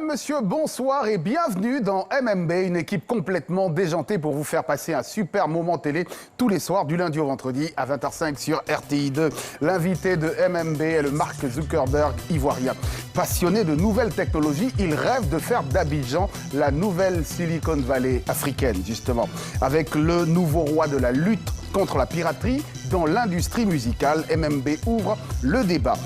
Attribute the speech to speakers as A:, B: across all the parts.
A: Mesdames, Messieurs, bonsoir et bienvenue dans MMB, une équipe complètement déjantée pour vous faire passer un super moment télé tous les soirs du lundi au vendredi à 20h05 sur RTI2. L'invité de MMB est le Mark Zuckerberg ivoirien. Passionné de nouvelles technologies, il rêve de faire d'Abidjan la nouvelle Silicon Valley africaine, justement. Avec le nouveau roi de la lutte contre la piraterie dans l'industrie musicale, MMB ouvre le débat.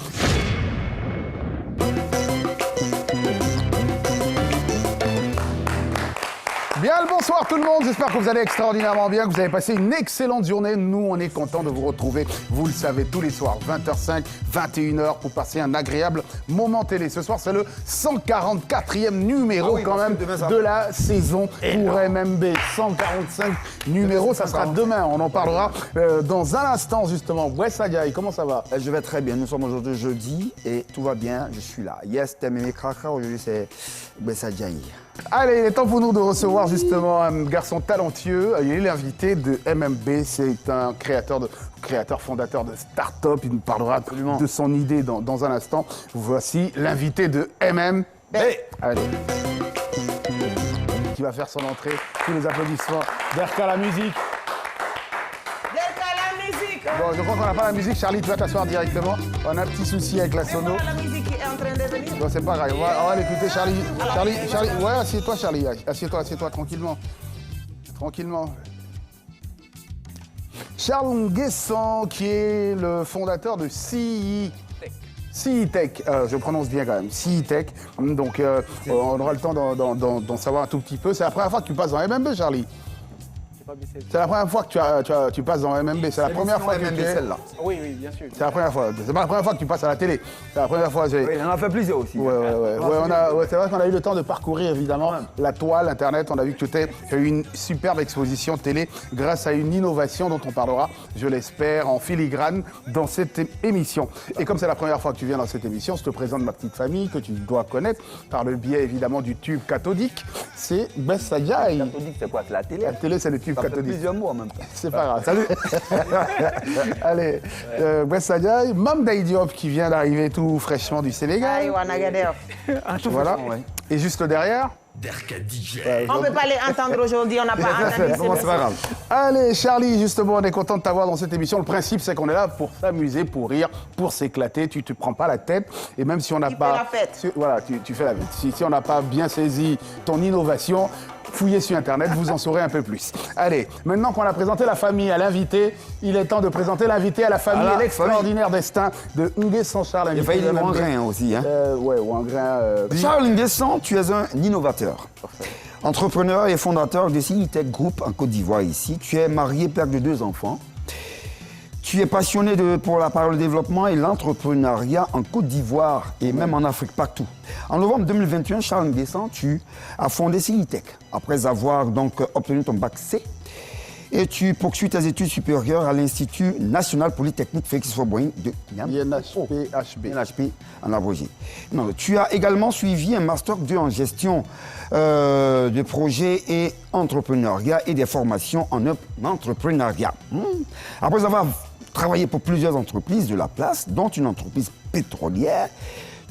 A: Bien le bonsoir tout le monde, j'espère que vous allez extraordinairement bien, que vous avez passé une excellente journée. Nous, on est contents de vous retrouver, vous le savez, tous les soirs, 20h05, 21h, pour passer un agréable moment télé. Ce soir, c'est le 144e numéro quand même de la saison pour MMB. 145 numéros, ça sera demain, on en parlera dans un instant justement. Wes Adjaye, comment ça va?
B: Je vais très bien, nous sommes aujourd'hui jeudi et tout va bien, je suis là. Yes, t'es Mémé Krakra, aujourd'hui c'est Wes Adjaye.
A: Allez, il est temps pour nous de recevoir justement un garçon talentueux. Il est l'invité de MMB, c'est un fondateur de start-up. Il nous parlera de son idée dans un instant. Voici l'invité de MMB. Allez. Qui va faire son entrée. Tous les applaudissements. Derka la musique. Bon, je crois qu'on n'a pas la musique. Charlie, tu vas t'asseoir directement. On a un petit souci avec la sono.
C: La musique est en train de venir.
A: Bon, c'est pas grave. On va l'écouter, Charlie. Charlie. Ouais, assieds-toi, Charlie. Assieds-toi, tranquillement. Tranquillement. Charles Nguessan, qui est le fondateur de CITech. Je prononce bien quand même. CITech. Donc, on aura le temps d'en savoir un tout petit peu. C'est la première fois que tu passes dans MMB, Charlie. C'est la première fois que tu passes dans MMB. C'est la première fois que tu es
B: celle-là.
D: Oui, bien sûr.
A: C'est la première fois. C'est pas la première fois que tu passes à la télé. C'est la première fois.
B: Oui, on en a fait plusieurs aussi.
A: Ouais, c'est vrai qu'on a eu le temps de parcourir évidemment la toile, Internet. On a vu que tu as eu une superbe exposition télé grâce à une innovation dont on parlera, je l'espère, en filigrane dans cette émission. Et comme c'est la première fois que tu viens dans cette émission, je te présente ma petite famille que tu dois connaître par le biais évidemment du tube cathodique. C'est Wes Adjaye.
B: Cathodique, c'est quoi? C'est la télé?
A: La télé, c'est le tube cathodique.
B: Plusieurs mots en même temps.
A: C'est pas grave. Salut. Allez, Wes Adjaye, Mame Diop qui vient d'arriver tout fraîchement du Sénégal. Voilà. Et juste derrière.
C: On ne peut pas les entendre aujourd'hui, on n'a pas entendu.
A: C'est pas grave. Allez, Charlie, justement, on est content de t'avoir dans cette émission. Le principe, c'est qu'on est là pour s'amuser, pour rire, pour s'éclater. Tu ne te prends pas la tête. Et même si on n'a pas.
C: Tu fais la fête.
A: Voilà, tu fais la fête. Si on n'a pas bien saisi ton innovation, fouillez sur Internet, vous en saurez un peu plus. Allez, maintenant qu'on a présenté la famille à l'invité, il est temps de présenter l'invité à la famille et l'extraordinaire destin de Nguessan Charles.
B: Il a failli dire Ouangrin aussi. Hein.
A: Ouais, Ouangrin.
B: Charles Nguessan, tu es un innovateur.
A: Parfait.
B: Entrepreneur et fondateur de CITech Group en Côte d'Ivoire ici. Tu es marié, père de 2 enfants. Tu es passionné par le développement et l'entrepreneuriat en Côte d'Ivoire et même en Afrique, partout. En novembre 2021, Charles Nguessan, tu as fondé CITech après avoir donc obtenu ton bac C. Et tu poursuis tes études supérieures à l'Institut National Polytechnique Félix Houphouët-Boigny de INHP en abrégé. Non, tu as également suivi un Master 2 en gestion de projets et entrepreneuriat et des formations en entrepreneuriat. Après avoir travaillé pour plusieurs entreprises de la place, dont une entreprise pétrolière,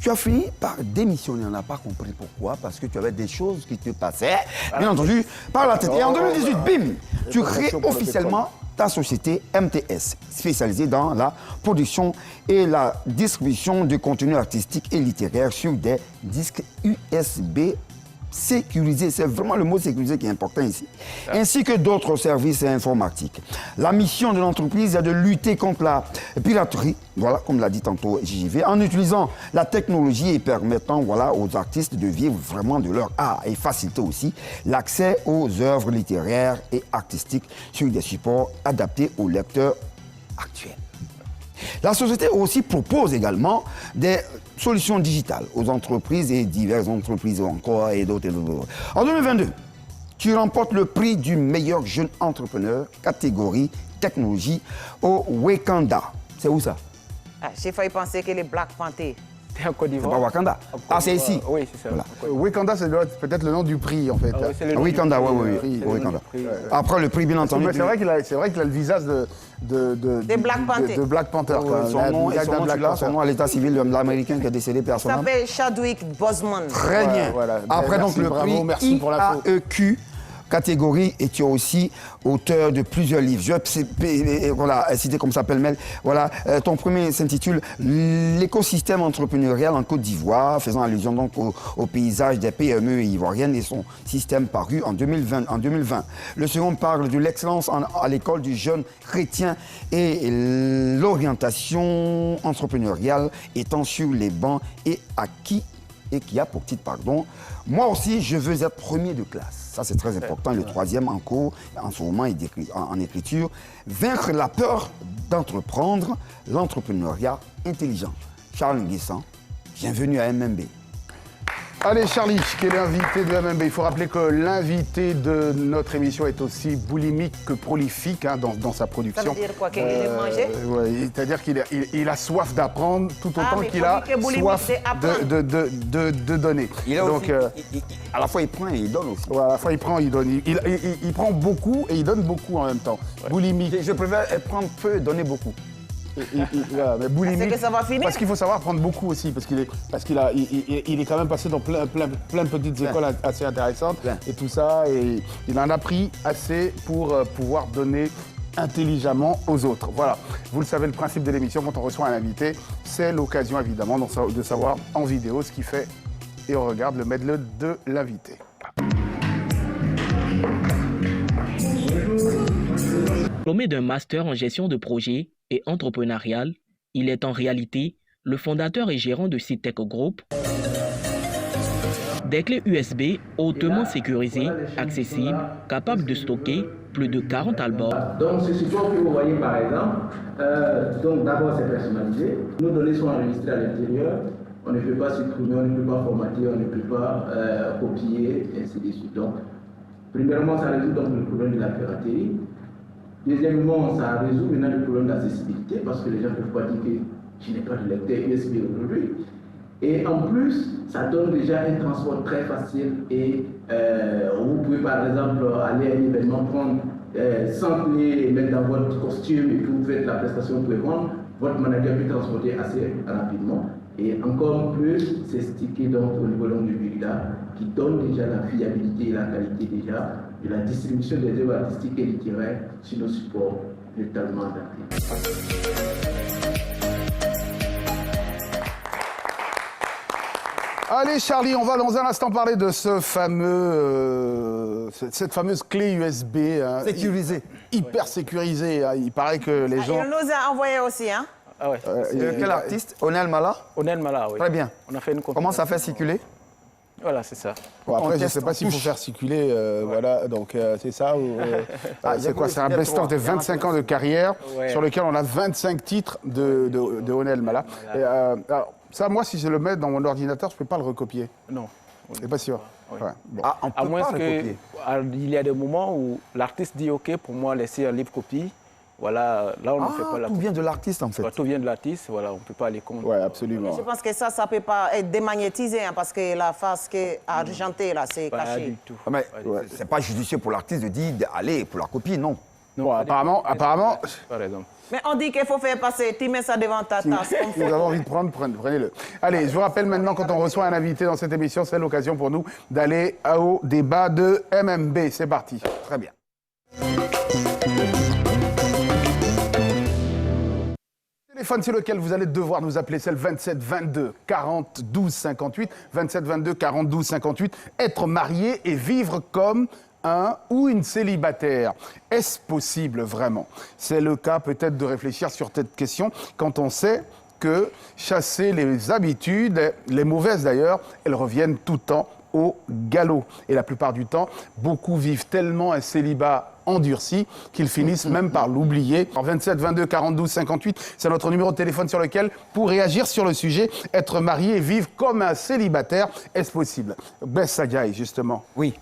B: tu as fini par démissionner. On n'a pas compris pourquoi, parce que tu avais des choses qui te passaient, bien entendu, par la tête. Et en 2018, bim, tu crées officiellement ta société MTS, spécialisée dans la production et la distribution de contenus artistiques et littéraires sur des disques USB sécurisé, c'est vraiment le mot sécurisé qui est important ici, ainsi que d'autres services informatiques. La mission de l'entreprise est de lutter contre la piraterie, voilà, comme l'a dit tantôt JJV, en utilisant la technologie et permettant aux artistes de vivre vraiment de leur art et faciliter aussi l'accès aux œuvres littéraires et artistiques sur des supports adaptés aux lecteurs actuels. La société aussi propose également des solutions digitales aux entreprises et diverses entreprises encore et d'autres. En 2022, tu remportes le prix du meilleur jeune entrepreneur, catégorie technologie au Wakanda. C'est où ça?
C: J'ai failli penser que les Black Panthers.
D: C'était en Côte
B: C'est
D: d'Ivoire.
B: pas Wakanda. Ah, c'est ici.
D: Oui, c'est ça.
B: Voilà.
A: Wakanda, c'est peut-être le nom du prix, en fait.
D: Ah oui, c'est le nom
B: Wakanda,
D: du prix,
B: oui,
D: c'est le nom
B: Wakanda.
D: du prix.
B: Après, le prix, bien entendu.
A: Mais c'est vrai qu'il a le visage
C: Des Black Panther.
A: de Black Panther. quoi.
B: Son nom,
A: Le visage d'un Black Panther.
B: son nom à l'état civil de l'américain qui est décédé
C: Il
B: personnellement.
C: s'appelle Chadwick Boseman.
B: Très bien.
A: Voilà.
B: Après,
A: Merci,
B: donc, le
A: bravo,
B: prix
A: merci pour l'info.
B: IAEQ catégorie, et tu es aussi auteur de plusieurs livres. Je vais voilà, citer comme ça pêle-mêle. Voilà, ton premier s'intitule L'écosystème entrepreneurial en Côte d'Ivoire, faisant allusion donc au paysage des PME ivoiriennes et son système paru en 2020. Le second parle de l'excellence à l'école du jeune chrétien et l'orientation entrepreneuriale étant sur les bancs et qui a pour titre, moi aussi, je veux être premier de classe. Ça, c'est très important. Le troisième en cours, en ce moment, en écriture. Vaincre la peur d'entreprendre l'entrepreneuriat intelligent. Charles Nguessan, bienvenue à MMB.
A: Allez, Charlie, qui est l'invité de MMB. Il faut rappeler que l'invité de notre émission est aussi boulimique que prolifique dans sa production.
C: Ça veut dire quoi, qu'il aime manger
A: ouais, c'est-à-dire qu'il a soif d'apprendre tout autant
C: mais
A: qu'il a
C: faut dire que boulimique,
A: soif
C: c'est apprendre.
A: de donner.
B: Il a
A: Donc,
B: aussi, à la fois, il prend et il donne aussi.
A: ouais, à la fois, il prend, il donne. Il prend beaucoup et il donne beaucoup en même temps. Ouais. Boulimique.
B: Je préfère prendre peu et donner beaucoup.
A: Voilà, mais boulimique,
C: c'est que ça va finir.
A: parce qu'il faut savoir prendre beaucoup aussi, parce qu'il est quand même passé dans plein de petites écoles assez intéressantes et tout ça, et il en a pris assez pour pouvoir donner intelligemment aux autres. Voilà, vous le savez, le principe de l'émission, quand on reçoit un invité, c'est l'occasion évidemment de savoir en vidéo ce qu'il fait, et on regarde le medley de l'invité.
E: Diplômé d'un master en gestion de projet et entrepreneurial, il est en réalité le fondateur et gérant de Citec Group. Des clés USB hautement sécurisées, accessibles, capables de stocker plus de 40 albums.
F: Donc ce support que vous voyez par exemple, donc d'abord c'est personnalisé. Nos données sont enregistrées à l'intérieur. On ne peut pas supprimer, on ne peut pas formater, on ne peut pas copier, et ainsi de suite. Donc, premièrement, ça résout donc le problème de la piraterie. Deuxièmement, ça résout maintenant le problème d'accessibilité parce que les gens ne peuvent pas dire que je n'ai pas de lecteur USB aujourd'hui. Et en plus, ça donne déjà un transport très facile et vous pouvez par exemple aller à un événement, prendre 100 clés et mettre dans votre costume et puis vous faites la prestation pour vendre. Votre manager peut transporter assez rapidement. Et encore plus, c'est stické donc au niveau du Builda qui donne déjà la fiabilité et la qualité déjà de la distribution des œuvres artistiques et littéraires sur nos supports totalement adaptés.
A: Allez Charlie, on va dans un instant parler de cette fameuse clé USB.
B: Sécurisée.
A: Hyper sécurisée. Il paraît que les gens...
C: Il nous a envoyé aussi, hein.
D: Ah ouais.
B: Quel artiste? Onel Mala?
D: Onel Mala, oui.
B: Très bien.
D: On a fait une
B: Comment ça fait circuler?
D: Voilà, c'est ça.
A: Bon, après, je ne sais pas s'il faut faire circuler, voilà, donc c'est ça ou... c'est quoi? C'est un best-of de 25 ans de carrière sur lequel on a 25 titres de Onel Mala. Et, alors, ça, moi, si je le mets dans mon ordinateur, je ne peux pas le recopier.
D: Non.
A: C'est pas sûr.
D: Oui.
A: Ouais, bon.
B: Ah, on peut
D: À moins
B: pas
D: que
B: recopier.
D: il y a des moments où l'artiste dit OK pour moi laisser un livre copie. Voilà, là on ne fait pas la
B: tout vient de l'artiste en fait.
D: Tout vient de l'artiste, voilà, on ne peut pas aller contre.
A: Ouais, absolument.
C: Je pense que ça ne peut pas être démagnétisé, hein, parce que la face qui est argentée, là, c'est
D: Pas
C: caché.
D: du tout.
B: Ah, mais
A: Ouais.
B: c'est pas judicieux pour l'artiste de dire allez pour la copie, non.
D: Non,
A: Bon,
D: pas
A: apparemment,
D: par exemple.
C: Mais on dit qu'il faut faire passer, tu mets ça devant ta tasse.
A: si vous avez envie de prendre, prenez-le. Allez, je vous rappelle maintenant, quand on reçoit un invité dans cette émission, c'est l'occasion pour nous d'aller au débat de MMB. C'est parti.
B: Très bien.
A: Le téléphone sur lequel vous allez devoir nous appeler, c'est le 27 22 40 12 58. 27 22 40 12 58. Être marié et vivre comme un ou une célibataire. Est-ce possible vraiment? C'est le cas peut-être de réfléchir sur cette question quand on sait que chasser les habitudes, les mauvaises d'ailleurs, elles reviennent tout le temps au galop. Et la plupart du temps, beaucoup vivent tellement un célibat endurci qu'ils finissent même par l'oublier. 27 22 42 58, c'est notre numéro de téléphone sur lequel, pour réagir sur le sujet, être marié et vivre comme un célibataire, est-ce possible? Bess Sagaï, justement.
B: Oui.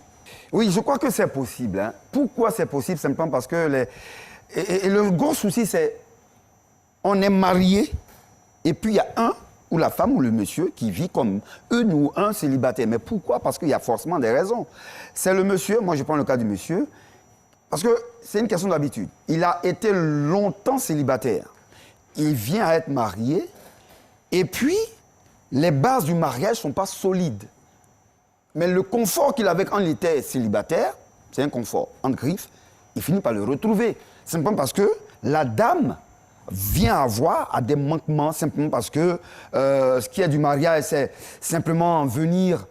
B: Oui, je crois que c'est possible. Hein. Pourquoi c'est possible? Simplement parce que et le gros souci, c'est on est marié et puis il y a un ou la femme ou le monsieur qui vit comme une ou un célibataire. Mais pourquoi? Parce qu'il y a forcément des raisons. C'est le monsieur, moi je prends le cas du monsieur, parce que c'est une question d'habitude. Il a été longtemps célibataire. Il vient à être marié, et puis les bases du mariage ne sont pas solides. Mais le confort qu'il avait quand il était célibataire, c'est un confort en griffe, il finit par le retrouver. Simplement parce que la dame vient à des manquements, simplement parce que ce qui est du mariage, c'est simplement venir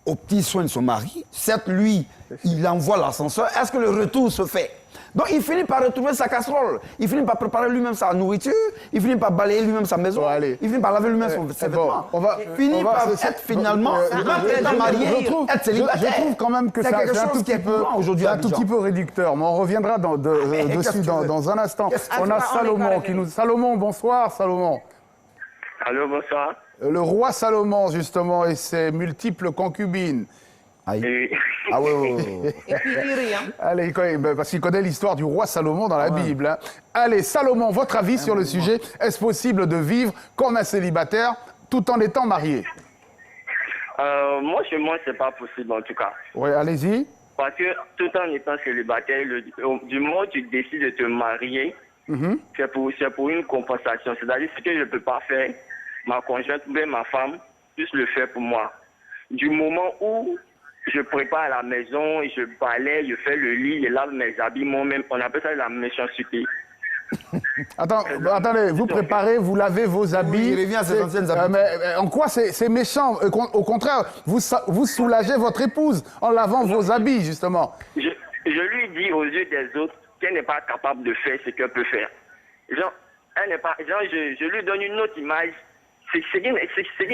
B: aux petits soins de son mari. Certes, lui, il envoie l'ascenseur. Est-ce que le retour se fait? Donc, il finit par retrouver sa casserole. Il finit par préparer lui-même sa nourriture. Il finit par balayer lui-même sa maison.
A: Bon,
B: il finit par laver lui-même ses vêtements. Il finit par être finalement, étant marié, être célibataire.
A: Je trouve quand même que c'est un tout petit peu réducteur. Mais on reviendra dessus dans un instant. On a Salomon qui nous... Salomon, bonsoir, Salomon.
G: Allô, bonsoir.
A: Le roi Salomon, justement, et ses multiples concubines.
B: Aïe. Ah ouais.
C: Et puis il rit, hein.
A: Allez, parce qu'il connaît l'histoire du roi Salomon dans la Bible. Hein. Allez, Salomon, votre avis sur le sujet. Est-ce possible de vivre comme un célibataire tout en étant marié?
G: Moi, chez moi, c'est pas possible en tout cas.
A: Oui, allez-y.
G: Parce que tout en étant célibataire, du moment où tu décides de te marier, c'est pour une compensation. C'est-à-dire ce que je ne peux pas faire, ma conjointe ou bien ma femme puisse le faire pour moi. Du moment où je prépare la maison, je balaye, je fais le lit, je lave mes habits moi-même, on appelle ça la méchanceté.
A: Attendez, vous préparez, vous lavez vos habits.
B: Il revient à ses anciennes habitudes.
A: Mais en quoi c'est méchant? Au contraire, vous soulagez votre épouse en lavant vos habits, justement.
G: Je lui dis aux yeux des autres qu'elle n'est pas capable de faire ce qu'elle peut faire. Genre, je lui donne une autre image.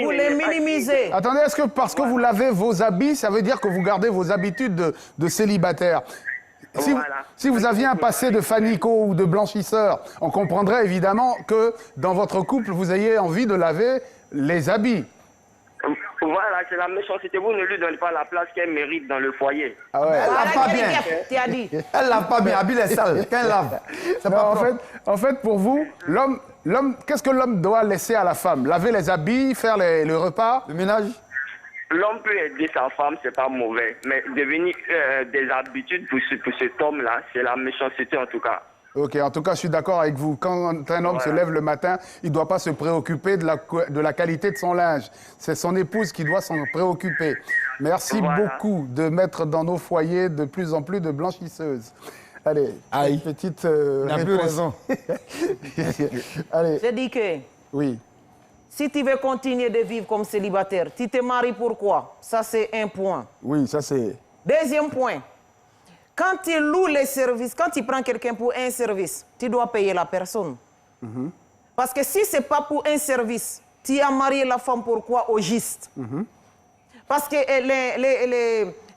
C: Vous les minimisez.
A: Attendez, est-ce que parce que vous lavez vos habits, ça veut dire que vous gardez vos habitudes de célibataire? Si vous aviez un passé de fanico ou de blanchisseur, on comprendrait évidemment que dans votre couple, vous ayez envie de laver les habits.
G: Voilà, c'est la méchanceté. Vous ne lui donnez pas la place qu'elle mérite dans le foyer.
B: Ah ouais. Elle lave pas bien.
C: Tu as dit.
B: Elle lave pas bien. Habille est sale. Quand elle lave.
A: En fait, pour vous, l'homme, qu'est-ce que l'homme doit laisser à la femme? Laver les habits, faire le repas?
B: Le ménage?
G: L'homme peut aider sa femme, c'est pas mauvais. Mais devenir des habitudes pour cet homme-là, c'est la méchanceté en tout cas.
A: Ok, en tout cas, je suis d'accord avec vous. Quand un homme se lève le matin, il ne doit pas se préoccuper de la qualité de son linge. C'est son épouse qui doit s'en préoccuper. Merci beaucoup de mettre dans nos foyers de plus en plus de blanchisseuses. Allez, une petite
B: Il n'a plus raison.
A: Allez.
C: Je dis que
A: Oui.
C: si tu veux continuer de vivre comme célibataire, tu te maries pourquoi? Ça, c'est un point.
A: Oui, ça c'est...
C: Deuxième point. Quand tu loues les services, quand tu prends quelqu'un pour un service, tu dois payer la personne. Parce que si ce n'est pas pour un service, tu as marié la femme pourquoi au juste? Parce que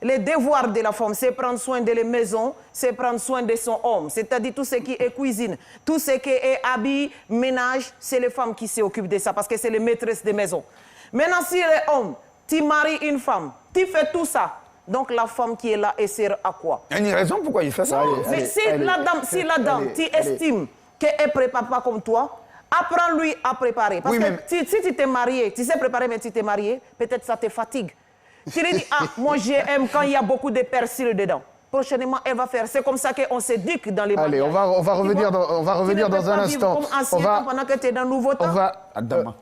C: les devoirs de la femme, c'est prendre soin de la maison, c'est prendre soin de son homme. C'est-à-dire tout ce qui est cuisine, tout ce qui est habits, ménage, c'est les femmes qui s'occupent de ça parce que c'est les maîtresses de maison. Maintenant, si les hommes, tu maries une femme, tu fais tout ça. Donc la femme qui est là, elle sert à quoi?
B: Il y a une raison pourquoi il fait ça.
C: Mais si la dame, tu estimes qu'elle ne prépare pas comme toi, apprends-lui à préparer. Parce que si tu t'es marié, tu sais préparer, mais tu t'es marié, peut-être ça te fatigue. Tu lui dis, moi j'aime quand il y a beaucoup de persil dedans. Prochainement, elle va faire. C'est comme ça qu'on s'éduque dans les mariages.
A: Allez, on va revenir dans un instant.
C: Pendant que tu es dans le nouveau temps.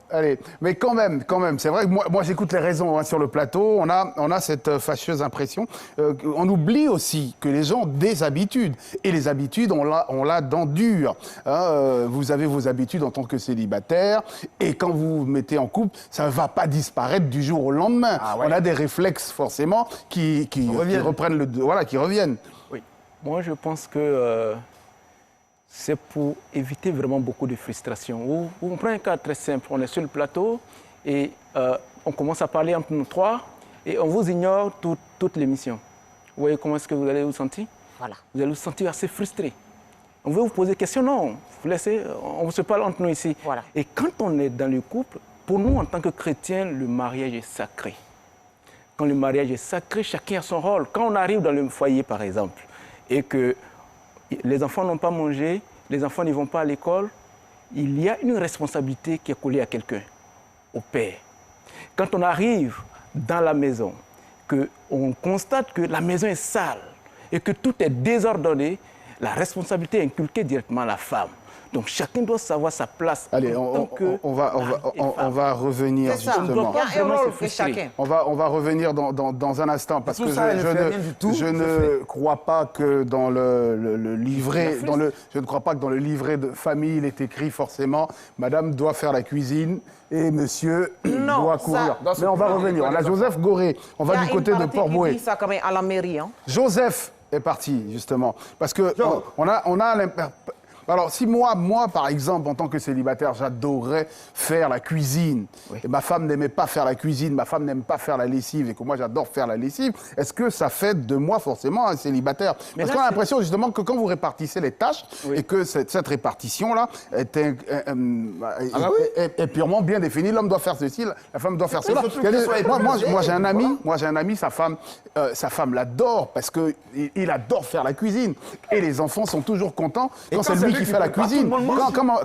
A: Allez, mais quand même, c'est vrai que moi j'écoute les raisons sur le plateau. On a cette fâcheuse impression. On oublie aussi que les gens ont des habitudes. Et les habitudes, on l'a dans dur. Vous avez vos habitudes en tant que célibataire. Et quand vous vous mettez en couple, ça ne va pas disparaître du jour au lendemain. On a des réflexes forcément qui reviennent.
D: Oui, moi je pense que c'est pour éviter vraiment beaucoup de frustration. On prend un cas très simple, on est sur le plateau et on commence à parler entre nous trois et on vous ignore toute l'émission. Vous voyez comment est-ce que vous allez vous sentir?
C: Voilà.
D: Vous allez vous sentir assez frustré. On veut vous poser des questions, non, vous laissez, on se parle entre nous ici.
C: Voilà.
D: Et quand on est dans le couple, pour nous en tant que chrétiens, le mariage est sacré. Quand le mariage est sacré, chacun a son rôle. Quand on arrive dans le foyer, par exemple, et que les enfants n'ont pas mangé, les enfants ne vont pas à l'école, il y a une responsabilité qui est collée à quelqu'un. au père. Quand on arrive dans la maison, qu'on constate que la maison est sale et que tout est désordonné, la responsabilité est inculquée directement à la femme. Donc chacun doit savoir sa place.
A: Allez,
D: en tant que
A: on va revenir
C: C'est ça.
A: justement.
C: Il y a un rôle que chacun.
A: On va revenir dans un instant parce
B: Tout
A: que
B: ça, elle ne fait rien du tout.
A: je ne crois pas que dans le livret, je ne crois pas que dans le livret de famille, il est écrit forcément Madame doit faire la cuisine et Monsieur
C: Non,
A: doit
C: ça-
A: courir.
B: Dans ce
A: Mais on va
B: plan,
A: revenir. On a
B: les
A: Joseph Goré. On va
C: Il y a
A: du côté
C: une
A: de
C: partie
A: Port-Bouët.
C: qui dit ça quand même à la mairie. Hein.
A: Joseph est parti, justement. Parce que on a alors, si moi, par exemple, en tant que célibataire, j'adorais faire la cuisine, et ma femme n'aimait pas faire la cuisine, ma femme n'aime pas faire la lessive, et que moi, j'adore faire la lessive, est-ce que ça fait de moi forcément un célibataire?
D: Mais
A: Parce
D: là,
A: qu'on a
D: c'est-
A: l'impression, justement, que quand vous répartissez les tâches, et que cette répartition-là est purement bien définie, l'homme doit faire ceci, la femme doit faire cela.
B: surtout
A: Il y a
B: qu'elle
A: des-
B: soit
A: Moi,
B: épuisée,
A: j'ai un ami, sa femme l'adore parce qu'il adore faire la cuisine. Et les enfants sont toujours contents quand c'est lui qui fait la cuisine.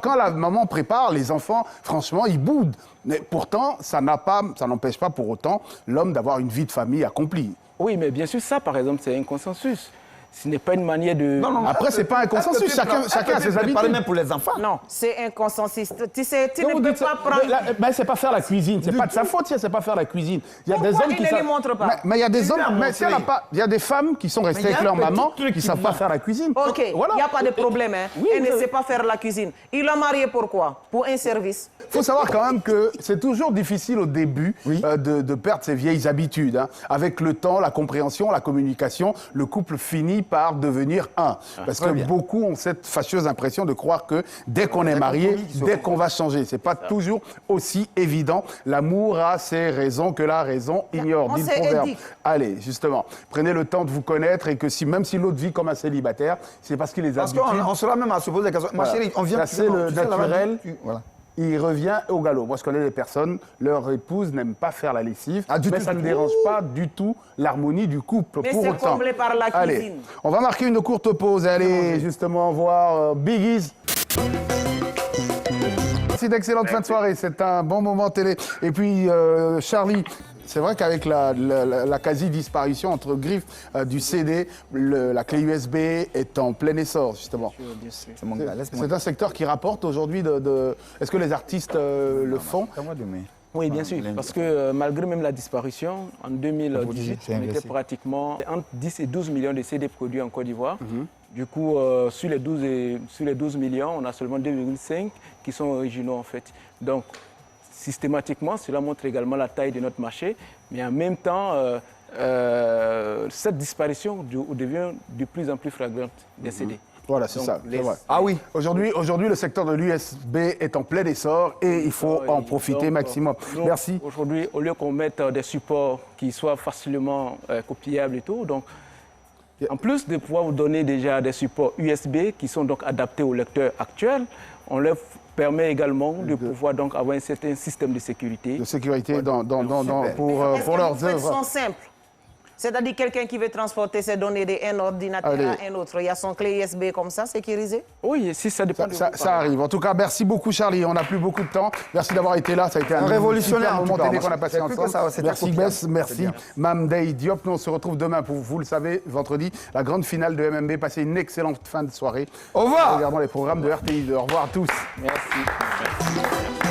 A: Quand la maman prépare, les enfants, franchement, ils boudent. Mais pourtant, ça n'empêche pas pour autant l'homme d'avoir une vie de famille accomplie.
D: Oui, mais bien sûr, ça, par exemple, c'est un consensus. Ce n'est pas une manière de...
A: Après, c'est pas un consensus. Chacun a ses habitudes.
B: même pour les enfants.
C: Non, c'est un consensus. Tu sais, tu
A: Quand
C: ne
A: vous
C: peux
A: dites
C: pas
A: ça,
C: prendre...
A: ben, c'est pas faire la cuisine, c'est pas de sa faute si c'est pas faire la cuisine. Il y a
C: Pourquoi
A: des hommes
C: il
A: qui
C: ne
A: savent-
C: les montre pas?
A: Mais il y a des
B: Il
A: hommes,
B: l'a
A: mais s'il y en a
B: montré.
A: pas, il y a des femmes qui sont restées
B: Mais il y
A: avec
B: a
A: leur
B: un petit
A: maman
B: truc
A: qui
B: qui
A: savent pas
B: marche.
A: faire la cuisine.
C: Ok, il
A: Voilà.
C: n'y a pas de problème. Hein.
A: Oui,
C: Elle ne
A: vous-
C: sait pas faire la cuisine. Il l'a mariée pourquoi? Pour un service.
A: Il faut savoir quand même que c'est toujours difficile au début de perdre ses vieilles habitudes. Hein. Avec le temps, la compréhension, la communication, le couple finit par devenir un. Parce que beaucoup ont cette fâcheuse impression de croire que dès qu'on est marié, dès qu'on va changer. C'est pas toujours aussi évident. L'amour a ses raisons que la raison ignore,
C: On
A: dit le
C: s'est
A: proverbe.
C: éduqué.
A: Allez, justement, prenez le temps de vous connaître et que même si l'autre vit comme un célibataire, c'est parce qu'il les
B: Parce
A: habitudes.
B: qu'on sera même à se poser la question. Ma
A: Voilà.
B: chérie, on vient
A: Ça, c'est le
B: tu sais, là-bas,
A: naturel.
B: Voilà.
A: Il revient au galop. Moi, je connais des personnes, leur épouse n'aime pas faire la lessive,
B: Du
A: mais
B: tout.
A: ça ne dérange pas du tout l'harmonie du couple.
C: Mais
A: pour
C: c'est
A: autant.
C: comblé par la
A: Allez,
C: cuisine.
A: on va marquer une courte pause et aller justement voir Biggies. Merci d'excellente fin de soirée. C'est un bon moment télé. Et puis, Charlie. C'est vrai qu'avec la quasi-disparition entre griffes du CD, la clé USB est en plein essor, justement.
B: C'est mon gars, laisse-moi.
A: C'est un secteur qui rapporte aujourd'hui Est-ce que les artistes le font?
B: C'est à moi demain.
D: Oui, bien sûr, parce que malgré même la disparition, en 2018,
B: c'est
D: on était
B: investi.
D: pratiquement entre 10 et 12 millions de CD produits en Côte d'Ivoire. Du coup, sur les 12 millions, on a seulement 2,5 qui sont originaux en fait. Donc, systématiquement, cela montre également la taille de notre marché, mais en même temps, cette disparition devient de plus en plus flagrante des CD.
A: Voilà, c'est
D: Donc,
A: ça.
D: les-
A: c'est vrai.
B: Ah oui.
A: Aujourd'hui, le secteur de l'USB est en plein essor et il faut en profiter
D: Donc,
A: maximum.
D: donc,
A: Merci.
D: Aujourd'hui, au lieu qu'on mette des supports qui soient facilement copiables et tout, donc en plus de pouvoir vous donner déjà des supports USB qui sont donc adaptés au lecteur actuel, on leur permet également de pouvoir donc avoir un certain système de sécurité.
A: De sécurité pour
C: Est-ce que
A: leurs
C: vous faites
A: œuvres.
C: son simple? C'est-à-dire quelqu'un qui veut transporter ses données d'un ordinateur
A: Allez.
C: à un autre. Il y a son clé USB comme ça, sécurisé?
D: Oui, si ça dépend de vous,
A: Ça
D: par
A: arrive. En tout cas, merci beaucoup, Charlie. On n'a plus beaucoup de temps. Merci d'avoir été là. Ça a été un
B: révolutionnaire,
A: super
B: en
A: moment
B: tout cas.
A: télé qu'on a passé
B: J'ai cru que
A: ensemble.
B: ça, c'était
A: Merci
B: copiable.
A: Bess, merci Mamdei Diop. Nous, on se retrouve demain pour, vous le savez, vendredi, la grande finale de MMB. Passez une excellente fin de soirée.
B: Au revoir.
A: Regardons les programmes de RTI2. Au revoir à tous.
D: Merci.